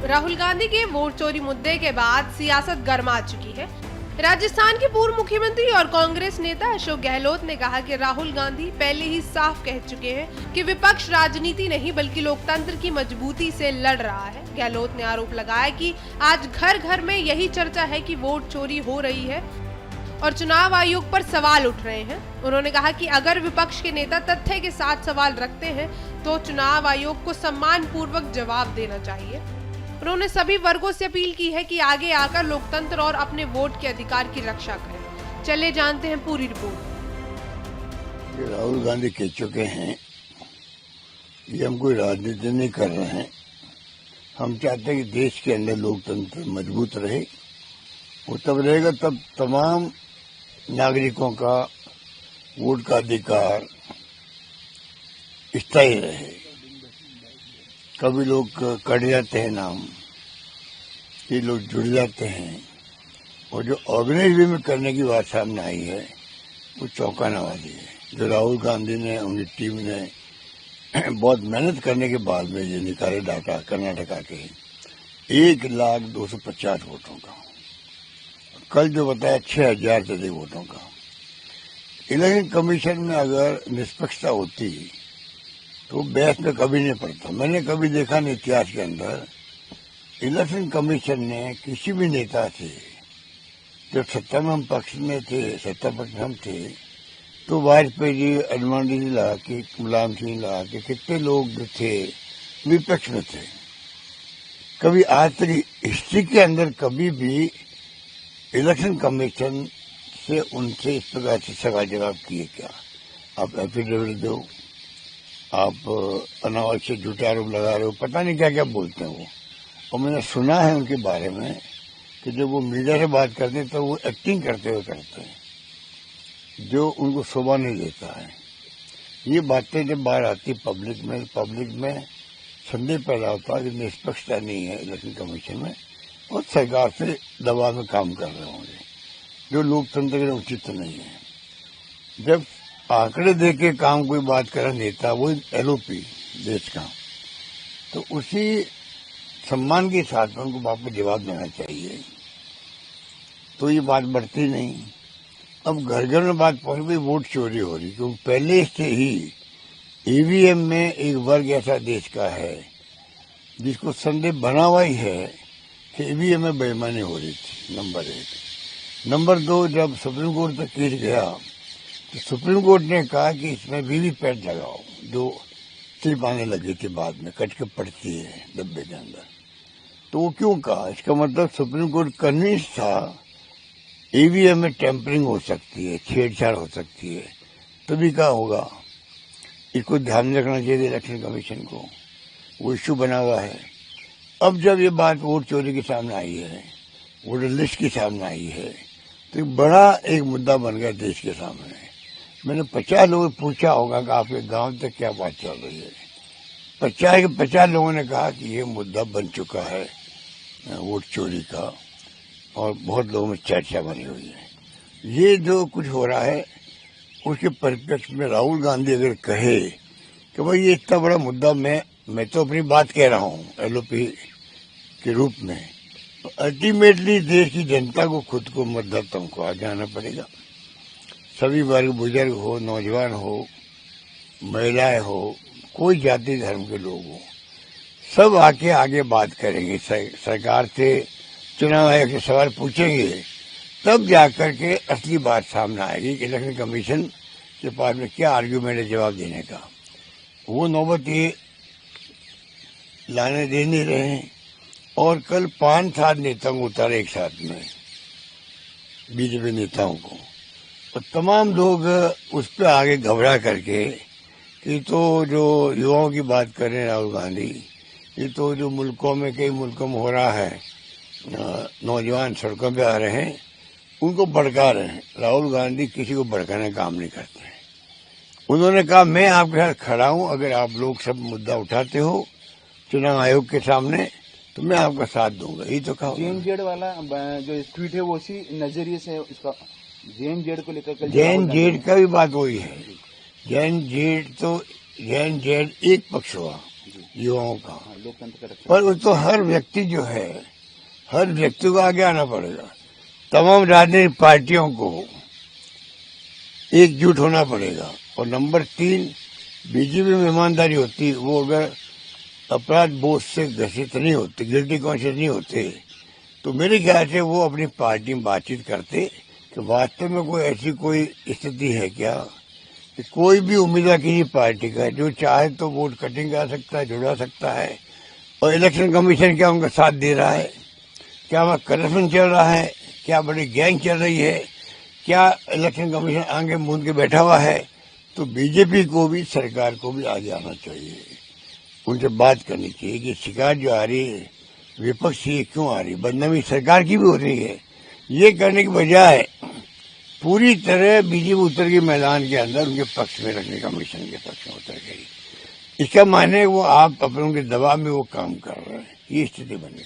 राहुल गांधी के वोट चोरी मुद्दे के बाद सियासत गर्मा चुकी है। राजस्थान के पूर्व मुख्यमंत्री और कांग्रेस नेता अशोक गहलोत ने कहा कि राहुल गांधी पहले ही साफ कह चुके हैं कि विपक्ष राजनीति नहीं बल्कि लोकतंत्र की मजबूती से लड़ रहा है। गहलोत ने आरोप लगाया कि आज घर घर में यही चर्चा है कि वोट चोरी हो रही है और चुनाव आयोग पर सवाल उठ रहे हैं। उन्होंने कहा कि अगर विपक्ष के नेता तथ्य के साथ सवाल रखते हैं तो चुनाव आयोग को सम्मान पूर्वक जवाब देना चाहिए। उन्होंने सभी वर्गों से अपील की है कि आगे आकर लोकतंत्र और अपने वोट के अधिकार की रक्षा करें। चले जानते हैं पूरी रिपोर्ट। राहुल गांधी कह चुके हैं कि हम कोई राजनीति नहीं कर रहे हैं। हम चाहते हैं कि देश के अंदर लोकतंत्र मजबूत रहे। वो तब रहेगा तब तमाम नागरिकों का वोट का अधिकार स्थायी रहे। कभी लोग कट जाते हैं नाम, ये लोग जुड़ जाते हैं, और जो ऑर्गेनाइज वे में करने की बात सामने आई है वो चौंकाने वाली है। जो राहुल गांधी ने, उनकी टीम ने बहुत मेहनत करने के बाद में ये निकाले डाटा कर्नाटका के 1,250,000 वोटों का, कल जो बताया 6,000 से अधिक वोटों का। इलेक्शन कमीशन में अगर निष्पक्षता होती तो बहस में कभी नहीं पड़ता। मैंने कभी देखा नहीं इतिहास के अंदर इलेक्शन कमीशन ने किसी भी नेता से, जब सत्ता में हम पक्ष में थे, सत्ता पक्ष में हम थे, तो वाजपेयी जी, अडवाणी जी लगा के, मुलायम सिंह लगा के, कितने लोग थे विपक्ष में थे। कभी आज तक हिस्ट्री के अंदर कभी भी इलेक्शन कमीशन से उनसे इस प्रकार से सवाल जवाब किए क्या? आप एफिडेविट दो, आप अनावश्यक झूठे आरोप लगा रहे हो, पता नहीं क्या क्या बोलते हैं वो। और मैंने सुना है उनके बारे में कि जब वो मीडिया से बात करते हैं तो वो एक्टिंग करते हुए करते हैं, जो उनको शोभा नहीं देता है। ये बातें जब बाहर आती पब्लिक में संदेह पैदा होता है कि निष्पक्षता नहीं है इलेक्शन कमीशन में और सरकार से दबाव में काम कर रहे होंगे, जो लोकतंत्र के लिए उचित नहीं है। जब आंकड़े दे के काम कोई बात करे नेता, वो एलओपी देश का, तो उसी सम्मान के साथ में उनको वापस जवाब देना चाहिए। तो ये बात बढ़ती नहीं। अब घर घर में बात पहुंच गई, वोट चोरी हो रही, क्योंकि पहले से ही ईवीएम में एक वर्ग ऐसा देश का है जिसको संदेह बना हुआ ही है कि ईवीएम में बेईमानी हो रही थी, नंबर 1। नंबर 2, जब सुप्रीम कोर्ट तक केस गया तो सुप्रीम कोर्ट ने कहा कि इसमें वीवीपैट लगाओ, जो स्लिप आने लगी थी बाद में, कट के पड़ती है डब्बे के अंदर। तो वो क्यों कहा? इसका मतलब सुप्रीम कोर्ट कन्विंस था ईवीएम में टेम्परिंग हो सकती है, छेड़छाड़ हो सकती है, तभी क्या होगा। इसको ध्यान में रखना चाहिए इलेक्शन कमीशन को, वो इश्यू बना हुआ है। अब जब ये बात वोट चोरी के सामने आई है, वोटर लिस्ट के सामने आई है, तो बड़ा एक मुद्दा बन गया देश के सामने। मैंने 50 लोगों से पूछा होगा कि आपके गांव तक क्या बात चल रही है। 50 के 50 लोगों ने कहा कि ये मुद्दा बन चुका है वोट चोरी का, और बहुत लोगों में चर्चा बनी हुई है। ये जो कुछ हो रहा है उसके परिप्रेक्ष्य में राहुल गांधी अगर कहे कि भाई ये इतना बड़ा मुद्दा, मैं तो अपनी बात कह रहा हूँ एलओपी के रूप में, तो अल्टीमेटली देश की जनता को, खुद को, मतदाताओं को आगे आना पड़ेगा। सभी वर्ग, बुजुर्ग हो, नौजवान हो, महिलाएं हो, कोई जाति धर्म के लोग हो, सब आके आगे बात करेंगे, सरकार से, चुनाव आयोग से सवाल पूछेंगे, तब जाकर के असली बात सामने आएगी कि इलेक्शन कमीशन के पास में क्या आर्ग्यूमेंट है जवाब देने का। वो नौबत ये लाने दे नहीं रहे हैं। और कल 5-7 नेताओं को उतारे एक साथ में, बीजेपी नेताओं को, और तमाम लोग उस पर आगे घबरा करके कि तो जो युवाओं की बात कर रहे हैं राहुल गांधी, ये तो जो मुल्कों में, कई मुल्कों में हो रहा है, नौजवान सड़कों पे आ रहे हैं, उनको भड़का रहे हैं। राहुल गांधी किसी को भड़काने का काम नहीं करते हैं। उन्होंने कहा मैं आपके साथ खड़ा हूं, अगर आप लोग सब मुद्दा उठाते हो चुनाव आयोग के सामने तो मैं आपका साथ दूंगा। यही तो कहा। जेएनजेड वाला जो ट्वीट है वो उसी नजरिए से उसका जेएनजेड को लेकर, जेएनजेड का भी बात वही है। जेएनजेड एक पक्ष हुआ, युवाओं का। लोकतंत्र का रक्षण। पर वो तो हर व्यक्ति जो है, हर व्यक्ति को आगे आना पड़ेगा। तमाम राजनीतिक पार्टियों को एकजुट होना पड़ेगा। और नंबर 3, बीजेपी में ईमानदारी होती, वो अगर अपराध बोझ से ग्रसित नहीं होते, गिल्टी कॉन्शियस नहीं होते, तो मेरे ख्याल से वो अपनी पार्टी में बातचीत करते कि वास्तव में कोई ऐसी कोई स्थिति है क्या कि कोई भी उम्मीदवार किसी पार्टी का जो चाहे तो वोट कटिंग करा सकता है, जुड़ा सकता है, और इलेक्शन कमीशन क्या उनका साथ दे रहा है, क्या वहाँ करप्शन चल रहा है, क्या बड़ी गैंग चल रही है, क्या इलेक्शन कमीशन आगे मूंद के बैठा हुआ है। तो बीजेपी को भी, सरकार को भी आगे आना चाहिए, उनसे बात करनी चाहिए कि शिकायत जो आ रही है विपक्ष की क्यों आ रही है, बदनामी सरकार की भी हो रही है। ये करने की बजाय पूरी तरह बीजेपी उतर गई मैदान के अंदर, उनके पक्ष में रखने का मिशन के पक्ष में उतर गई। इसका माने वो आप अपने उनके दबाव में वो काम कर रहे हैं, ये स्थिति बनी।